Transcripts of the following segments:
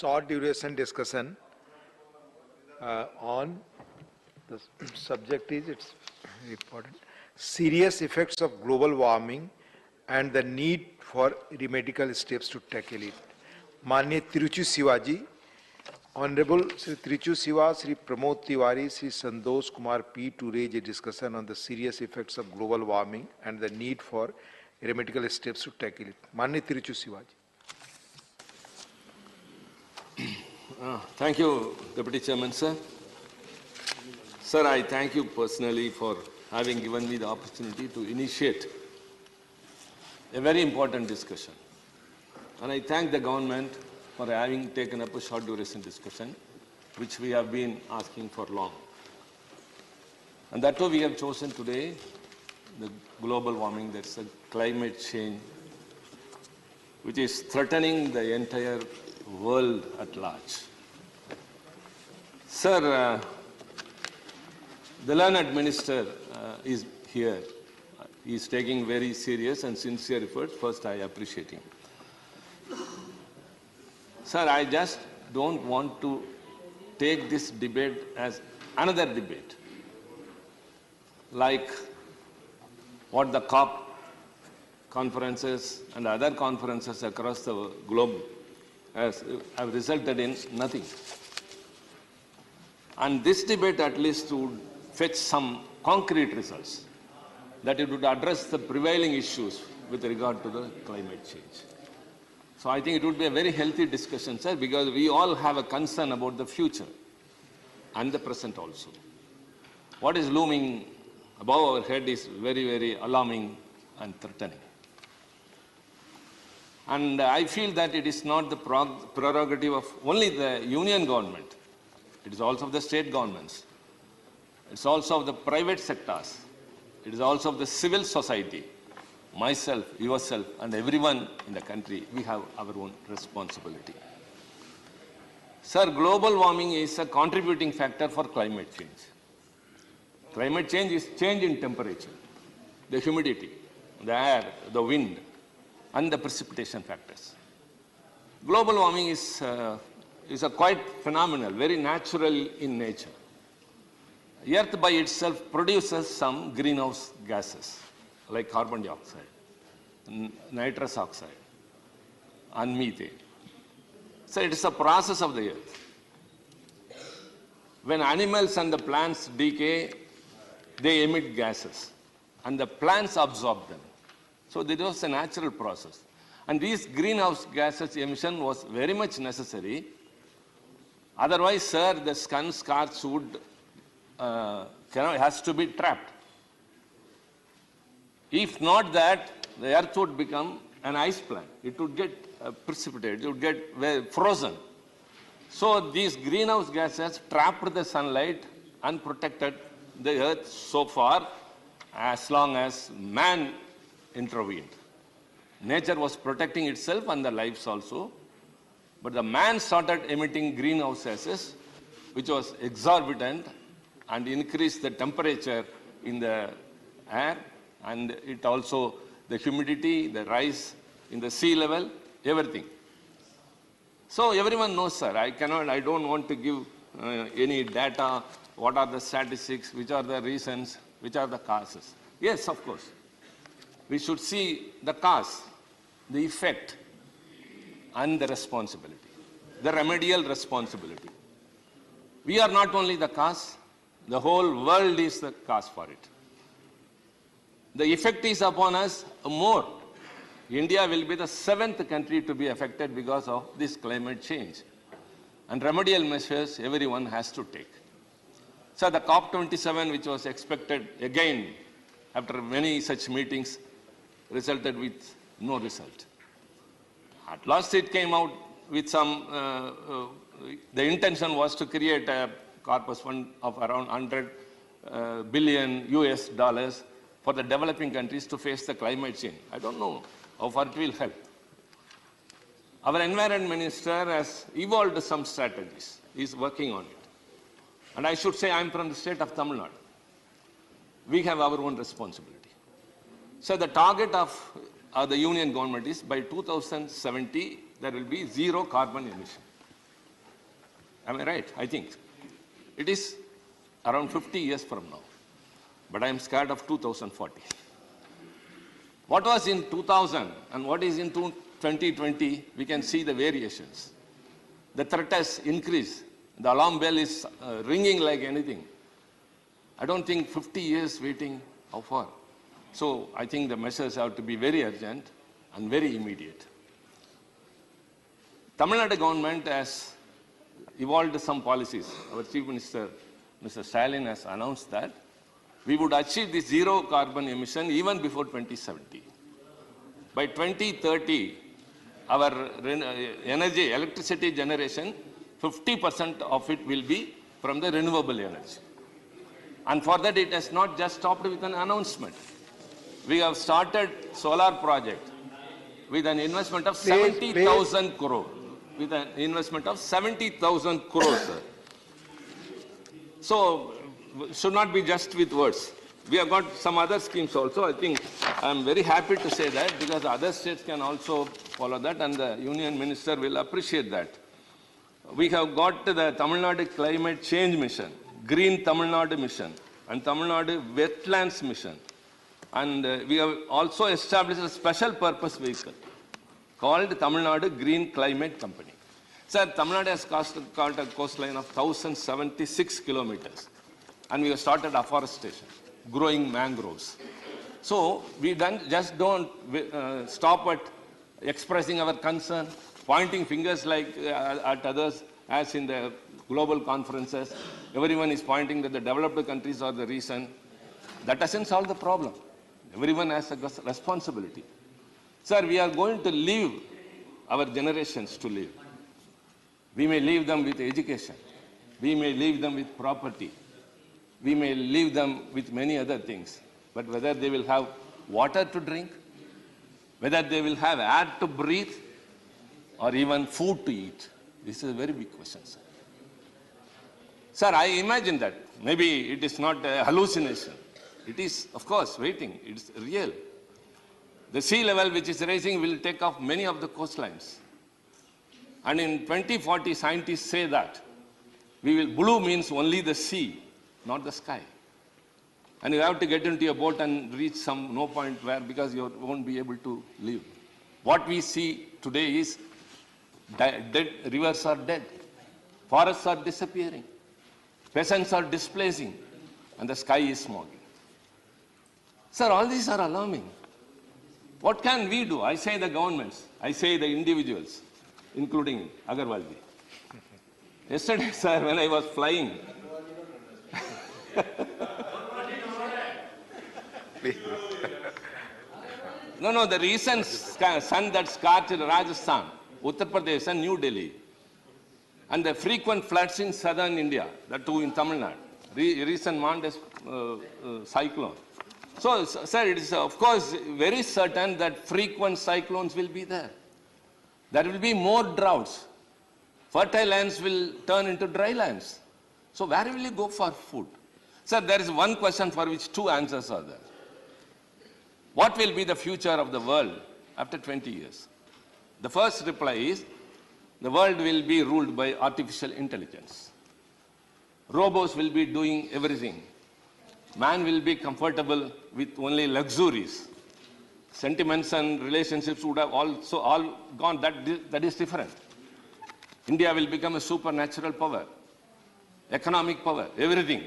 short duration discussion on the subject is, it's very important, serious effects of global warming and the need for remedial steps to tackle it. माननीय Tiruchi Shivaji, Honorable Sri Trichu Siva, Sri Pramod Tiwari, Sri Sandosh Kumar P. to raise a discussion on the serious effects of global warming and the need for remedial steps to tackle it. माननीय Trichu Sivaji. Thank you, Deputy Chairman, sir. Sir, I thank you personally for having given me the opportunity to initiate a very important discussion. And I thank the government for having taken up a short duration discussion, which we have been asking for long. And that too we have chosen today, the global warming, that's the climate change, which is threatening the entire world at large. Sir, the learned minister is here. He is taking very serious and sincere efforts. First, I appreciate him. Sir, I just don't want to take this debate as another debate, like what the COP conferences and other conferences across the globe have resulted in nothing. And this debate at least would fetch some concrete results, that it would address the prevailing issues with regard to the climate change. So I think it would be a very healthy discussion, sir, because we all have a concern about the future and the present also. What is looming above our head is very, very alarming and threatening. And I feel that it is not the prerogative of only the union government. It is also of the state governments. It's also of the private sectors. It is also of the civil society. Myself, yourself, and everyone in the country, we have our own responsibility. Sir, global warming is a contributing factor for climate change. Climate change is change in temperature, the humidity, the air, the wind, and the precipitation factors. Global warming is a quite phenomenal, very natural in nature. Earth by itself produces some greenhouse gases, like carbon dioxide, nitrous oxide, and methane. So it is a process of the earth. When animals and the plants decay, they emit gases, and the plants absorb them. So this was a natural process. And these greenhouse gases emission was very much necessary. Otherwise, sir, the sun scorched wood has to be trapped. If not that, the earth would become an ice plant. It would get precipitated, it would get frozen. So these greenhouse gases trapped the sunlight and protected the earth so far as long as man intervened. Nature was protecting itself and the lives also. But the man started emitting greenhouse gases, which was exorbitant and increased the temperature in the air, and it also, the humidity, the rise in the sea level, everything. So everyone knows, sir, I don't want to give any data, what are the statistics, which are the reasons, which are the causes. Yes, of course. We should see the cause, the effect, and the responsibility, the remedial responsibility. We are not only the cause, the whole world is the cause for it. The effect is upon us more. India will be the 7th country to be affected because of this climate change. And remedial measures everyone has to take. So the COP27, which was expected again after many such meetings, resulted with no result. At last it came out with some, the intention was to create a corpus fund of around $100 billion US for the developing countries to face the climate change. I don't know how far it will help. Our environment minister has evolved some strategies. He's working on it. And I should say I'm from the state of Tamil Nadu. We have our own responsibility. So the target of the union government is by 2070, there will be zero carbon emission. Am I right? I think. It is around 50 years from now. But I am scared of 2040. What was in 2000 and what is in 2020, we can see the variations. The threat has increased. The alarm bell is ringing like anything. I don't think 50 years waiting, how far? So I think the measures have to be very urgent and very immediate. Tamil Nadu government has evolved some policies. Our Chief Minister, Mr. Stalin, has announced that we would achieve the zero carbon emission even before 2070. By 2030, our energy, electricity generation, 50% of it will be from the renewable energy. And for that, it has not just stopped with an announcement. We have started solar project with an investment of 70,000 crore. With an investment of 70,000 crores, sir. So, should not be just with words. We have got some other schemes also. I think I am very happy to say that because other states can also follow that and the Union Minister will appreciate that. We have got the Tamil Nadu Climate Change Mission, Green Tamil Nadu Mission and Tamil Nadu Wetlands Mission. And we have also established a special purpose vehicle called Tamil Nadu Green Climate Company. Sir, Tamil Nadu has got a coastline of 1,076 kilometers. And we have started afforestation, growing mangroves. So we just don't stop at expressing our concern, pointing fingers like at others, as in the global conferences. Everyone is pointing that the developed countries are the reason. That doesn't solve the problem. Everyone has a responsibility. Sir, we are going to leave our generations to live. We may leave them with education. We may leave them with property. We may leave them with many other things. But whether they will have water to drink, whether they will have air to breathe, or even food to eat, this is a very big question, sir. Sir, I imagine that. Maybe it is not a hallucination. It is, of course, waiting. It's real. The sea level which is rising will take off many of the coastlines. And in 2040, scientists say that blue means only the sea, not the sky. And you have to get into a boat and reach no point where, because you won't be able to live. What we see today is dead rivers are dead, forests are disappearing, peasants are displacing, and the sky is smoking. Sir, all these are alarming. What can we do? I say the governments, I say the individuals, including Agarwalji. Yesterday, sir, when I was flying, no, the recent sun that scorched Rajasthan, Uttar Pradesh and New Delhi, and the frequent floods in southern India, that too in Tamil Nadu, recent Mondes cyclone. So, sir, it is of course very certain that frequent cyclones will be there. There will be more droughts. Fertile lands will turn into dry lands. So where will you go for food? Sir, there is one question for which two answers are there. What will be the future of the world after 20 years? The first reply is, the world will be ruled by artificial intelligence. Robots will be doing everything. Man will be comfortable with only luxuries. Sentiments and relationships would have also all gone. That is different. India will become a supernatural power, economic power, everything.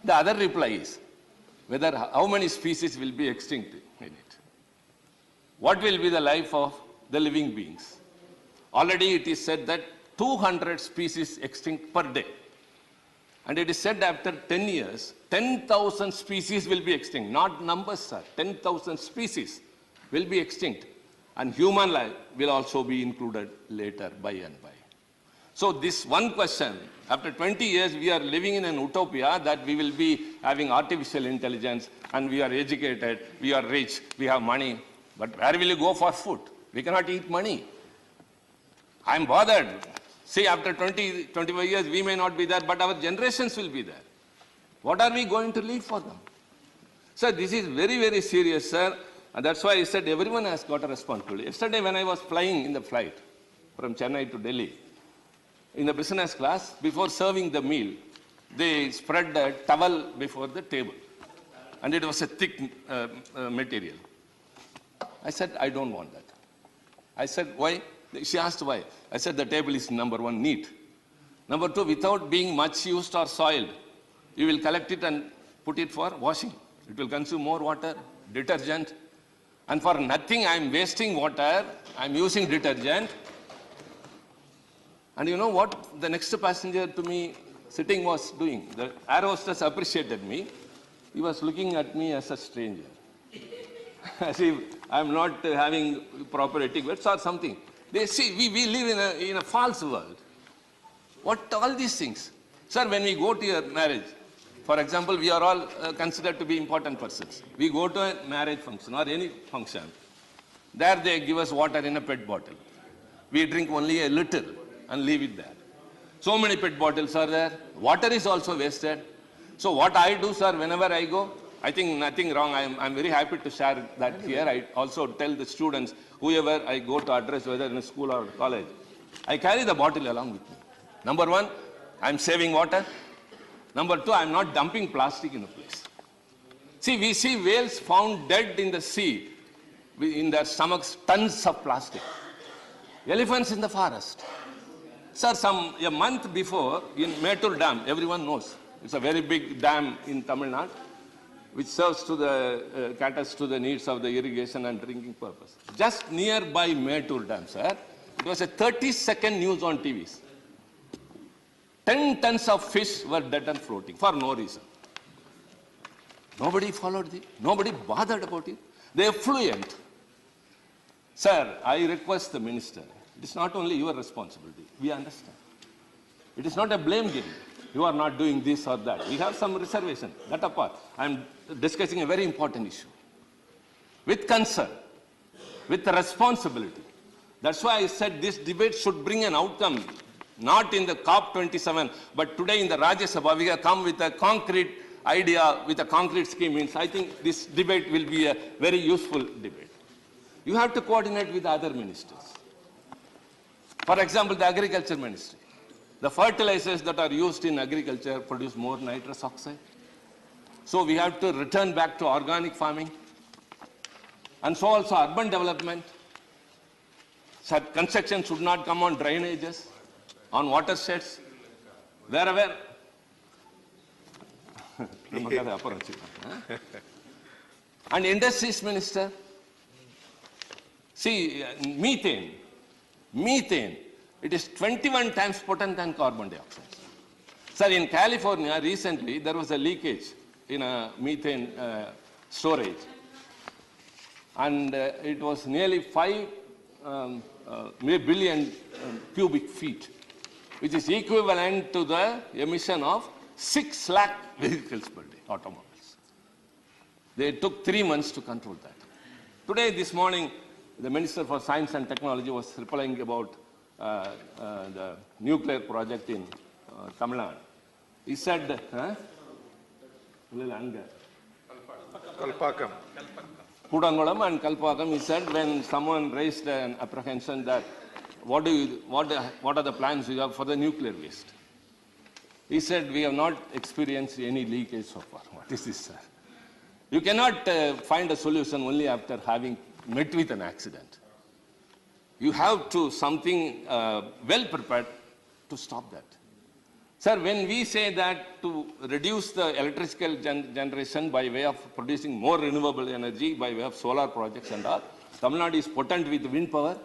The other reply is, how many species will be extinct in it? What will be the life of the living beings? Already it is said that 200 species extinct per day. And it is said after 10 years, 10,000 species will be extinct. Not numbers, sir. 10,000 species will be extinct. And human life will also be included later by and by. So this one question, after 20 years, we are living in an utopia that we will be having artificial intelligence and we are educated, we are rich, we have money. But where will you go for food? We cannot eat money. I am bothered. See, after 20, 25 years, we may not be there, but our generations will be there. What are we going to leave for them? Sir, this is very, very serious, sir. And that's why I said everyone has got a responsibility. Yesterday, when I was flying in the flight from Chennai to Delhi, in the business class, before serving the meal, they spread a towel before the table. And it was a thick material. I said, I don't want that. I said, why? She asked why. I said, the table is number one, neat. Number two, without being much used or soiled, you will collect it and put it for washing. It will consume more water, detergent. And for nothing, I'm wasting water, I'm using detergent. And you know what the next passenger to me sitting was doing? The air hostess appreciated me. He was looking at me as a stranger. As if I'm not having proper etiquette or something. They see, we live in a false world. What all these things? Sir, when we go to your marriage, for example, we are all considered to be important persons. We go to a marriage function or any function. There they give us water in a PET bottle. We drink only a little and leave it there. So many PET bottles are there. Water is also wasted. So what I do, sir, whenever I go, I think nothing wrong. I'm very happy to share that here. I also tell the students, whoever I go to address, whether in a school or college, I carry the bottle along with me. Number one, I'm saving water. Number two, I'm not dumping plastic in a place. See, we see whales found dead in the sea, in their stomachs, tons of plastic. Elephants in the forest. Sir, a month before, in Mettur Dam, everyone knows, it's a very big dam in Tamil Nadu, which serves to the, caters to the needs of the irrigation and drinking purpose. Just nearby Mettur Dam, sir, it was a 30-second news on TVs. 10 tons of fish were dead and floating for no reason. Nobody followed it. Nobody bothered about it. They are fluent. Sir, I request the minister, it is not only your responsibility. We understand. It is not a blame game. You are not doing this or that. We have some reservation. That apart, I am discussing a very important issue. With concern, with responsibility. That's why I said this debate should bring an outcome. Not in the COP27, but today in the Rajya Sabha, we have come with a concrete idea, with a concrete scheme. Means I think this debate will be a very useful debate. You have to coordinate with other ministers. For example, the agriculture ministry. The fertilizers that are used in agriculture produce more nitrous oxide. So we have to return back to organic farming. And so also urban development. So construction should not come on drainages, on watersheds, wherever. And industries minister. See, methane, it is 21 times potent than carbon dioxide. Sir, in California, recently, there was a leakage in a methane storage. And it was nearly 5 billion cubic feet, which is equivalent to the emission of 6 lakh vehicles per day, automobiles. They took 3 months to control that. Today, this morning, the Minister for Science and Technology was replying about the nuclear project in Tamil Nadu. He said, Kalpakam. Kudangolam and Kalpakam, he said, when someone raised an apprehension that what are the plans you have for the nuclear waste? He said, we have not experienced any leakage so far. What is this, sir? You cannot find a solution only after having met with an accident. You have to something well prepared to stop that. Sir, when we say that to reduce the electrical generation by way of producing more renewable energy, by way of solar projects and all, Tamil Nadu is potent with wind power.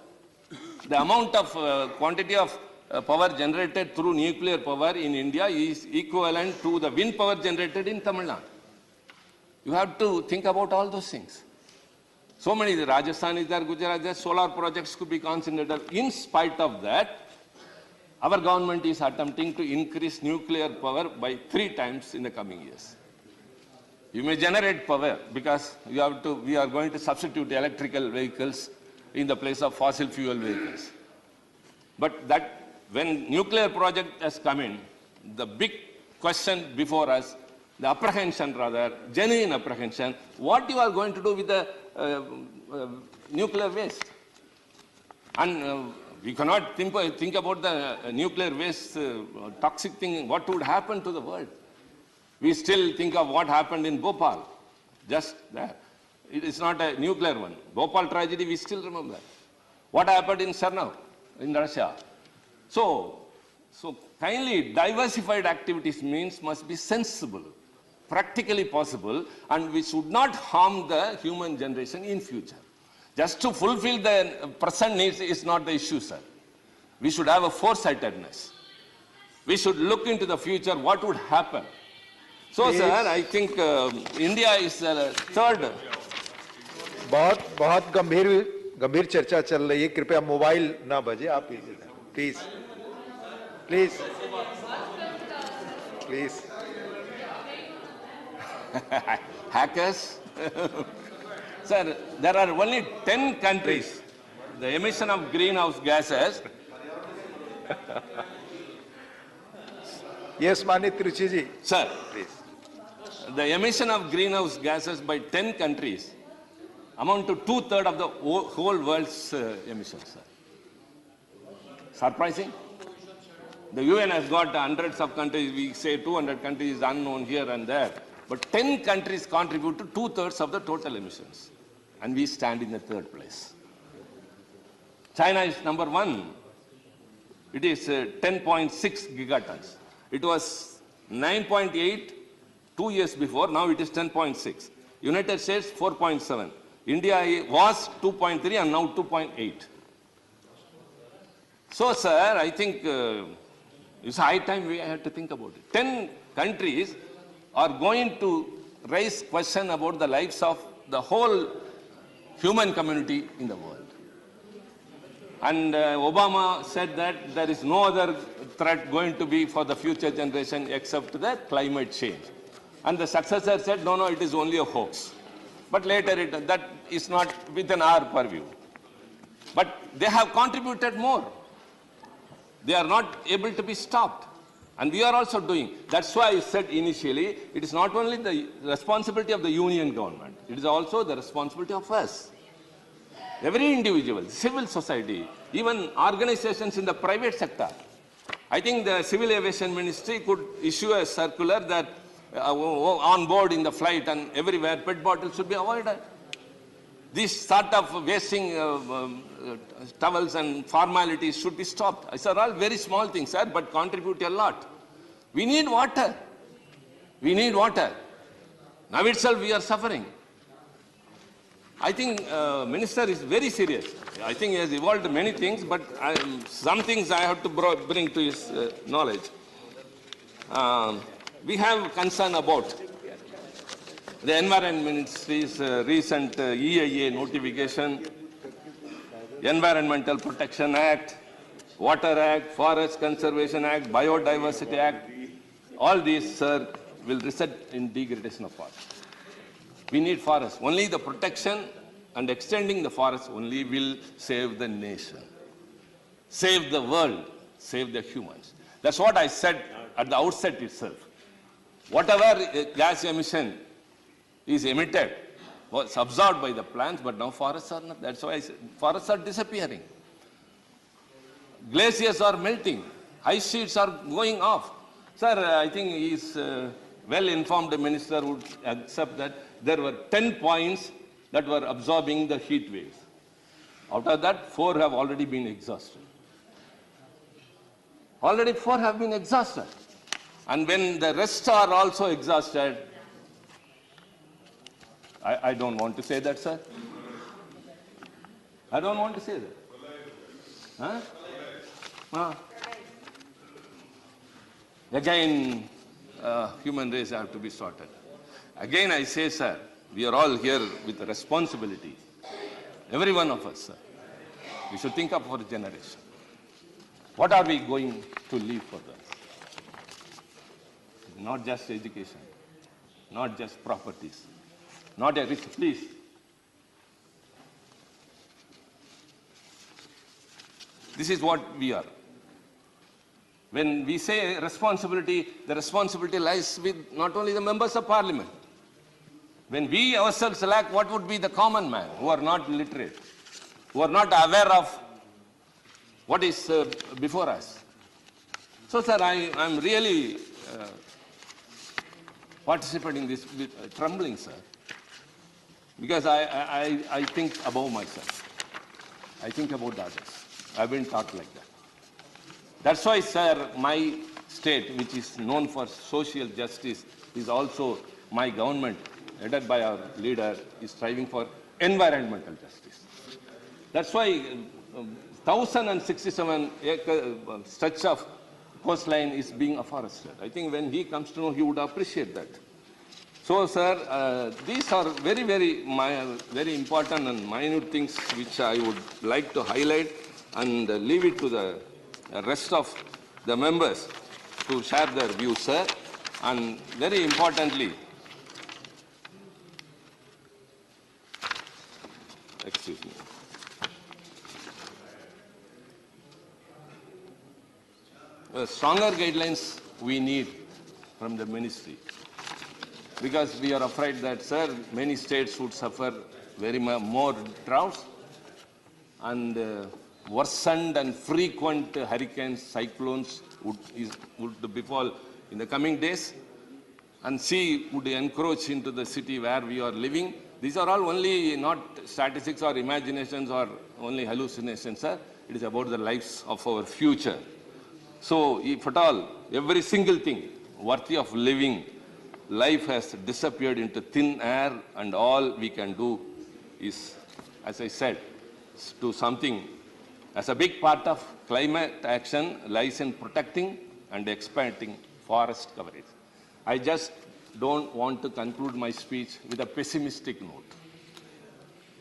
The amount of quantity of power generated through nuclear power in India is equivalent to the wind power generated in Tamil Nadu. You have to think about all those things. So many, the Rajasthan is there, Gujarat is there, solar projects could be concentrated. In spite of that, our government is attempting to increase nuclear power by 3 times in the coming years. You may generate power because we are going to substitute electrical vehicles in the place of fossil fuel vehicles. But that, when nuclear project has come in, the big question before us, the apprehension rather, genuine apprehension, what you are going to do with the nuclear waste? And We cannot think about the nuclear waste, toxic thing, what would happen to the world. We still think of what happened in Bhopal, just there. It is not a nuclear one. Bhopal tragedy, we still remember. What happened in Chernobyl, in Russia. So kindly, diversified activities means must be sensible, practically possible, and we should not harm the human generation in future. Just to fulfill the present needs is not the issue, sir. We should have a foresightedness. We should look into the future, what would happen. So, sir, I think India is the third. बहुत गंभीर चर्चा चल रही है, कृपया mobile ना बजे, आप please please please Hackers? Sir, there are only 10 countries. The emission of greenhouse gases. Yes, Mani Tiruchi ji. Sir, Please. the emission of greenhouse gases by 10 countries amount to 2/3 of the whole world's emissions, sir. Surprising? The UN has got hundreds of countries, we say 200 countries unknown here and there, but 10 countries contribute to 2/3 of the total emissions. And we stand in the third place. China is number one. It is 10.6 gigatons. It was 9.8 2 years before, now it is 10.6. United States 4.7. India was 2.3 and now 2.8. So, sir, I think it's high time we have to think about it. 10 countries are going to raise question about the lives of the whole human community in the world. And Obama said that there is no other threat going to be for the future generation except the climate change. And the successor said, no, it is only a hoax. But later, that is not within our purview. But they have contributed more. They are not able to be stopped. And we are also doing. That's why I said initially, it is not only the responsibility of the union government, it is also the responsibility of us. Every individual, civil society, even organizations in the private sector. I think the Civil Aviation Ministry could issue a circular that on board in the flight and everywhere, PET bottles should be avoided. This sort of wasting towels and formalities should be stopped. These are all very small things, sir, but contribute a lot. We need water. We need water. Now itself we are suffering. I think Minister is very serious. I think he has evolved many things, but some things I have to bring to his knowledge. We have concern about the Environment Ministry's recent EIA notification, Environmental Protection Act, Water Act, Forest Conservation Act, Biodiversity Act. All these, sir, will result in degradation of forest. We need forests. Only the protection and extending the forest only will save the nation, save the world, save the humans. That's what I said at the outset itself. Whatever gas emission is emitted was absorbed by the plants, but now forests are not. That's why I said forests are disappearing. Glaciers are melting. Ice sheets are going off. Sir, I think he is well-informed minister would accept that there were 10 points that were absorbing the heat waves. Out of that, 4 have already been exhausted. Already 4 have been exhausted. And when the rest are also exhausted, I don't want to say that, sir. I don't want to say that. Huh? Again, human race have to be sorted. Again, I say, sir, we are all here with a responsibility. Every one of us, sir. We should think of our generation. What are we going to leave for them? Not just education, not just properties, not a rich, please. This is what we are. When we say responsibility, the responsibility lies with not only the members of parliament. When we ourselves lack, what would be the common man who are not literate, who are not aware of what is before us. So, sir, I'm really participating this with trembling, sir, because I think above myself. I think about others. I've been taught like that. That's why, sir, my state, which is known for social justice, is also my government, headed by our leader, is striving for environmental justice. That's why 1,067 acre stretch of coastline is being afforested. I think when he comes to know, he would appreciate that. So, sir, these are very, very important and minute things which I would like to highlight and leave it to the rest of the members to share their views, sir. And very importantly, excuse me. Stronger guidelines we need from the ministry, because we are afraid that, sir, many states would suffer very more droughts and worsened and frequent hurricanes, cyclones would befall in the coming days, and sea would encroach into the city where we are living. These are all only not statistics or imaginations or only hallucinations, sir. It is about the lives of our future. So, if at all, every single thing worthy of living, life has disappeared into thin air, and all we can do is, as I said, do something. As a big part of climate action lies in protecting and expanding forest coverage. I just don't want to conclude my speech with a pessimistic note,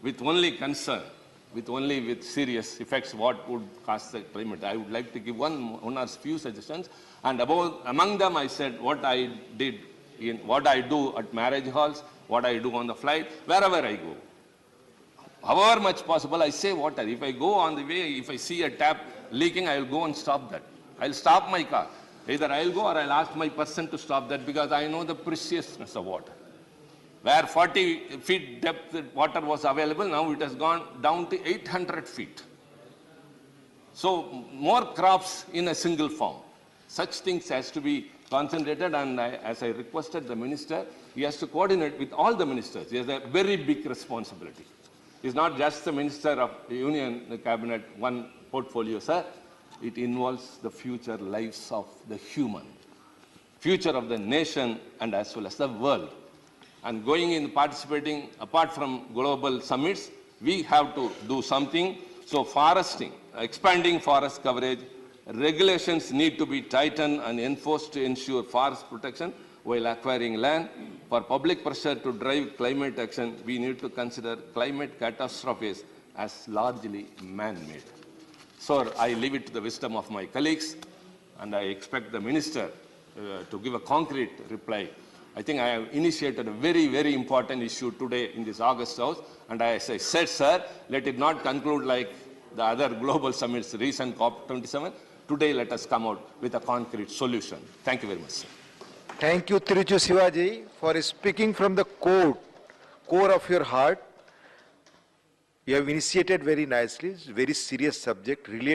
with only concern, with serious effects what would cause the climate. I would like to give one or few suggestions, and among them I said what I did, in what I do at marriage halls, what I do on the flight, wherever I go. However much possible, I say water. If I go on the way, if I see a tap leaking, I will go and stop that. I'll stop my car. Either I'll go or I'll ask my person to stop that, because I know the preciousness of water. Where 40 feet depth water was available, now it has gone down to 800 feet. So more crops in a single farm. Such things has to be concentrated, and as I requested the minister, he has to coordinate with all the ministers. He has a very big responsibility. He's not just the minister of the union, the cabinet, one portfolio, sir. It involves the future lives of the human, future of the nation, and as well as the world. And going in participating, apart from global summits, we have to do something. So foresting, expanding forest coverage, regulations need to be tightened and enforced to ensure forest protection while acquiring land. For public pressure to drive climate action, we need to consider climate catastrophes as largely man-made. So I leave it to the wisdom of my colleagues, and I expect the minister to give a concrete reply. I think I have initiated a very, very important issue today in this August House, and as I said, sir, let it not conclude like the other global summits, recent COP27. Today, let us come out with a concrete solution. Thank you very much, sir. Thank you, Tiruchu Sivaji, for speaking from the core of your heart. You have initiated very nicely. It's a very serious subject related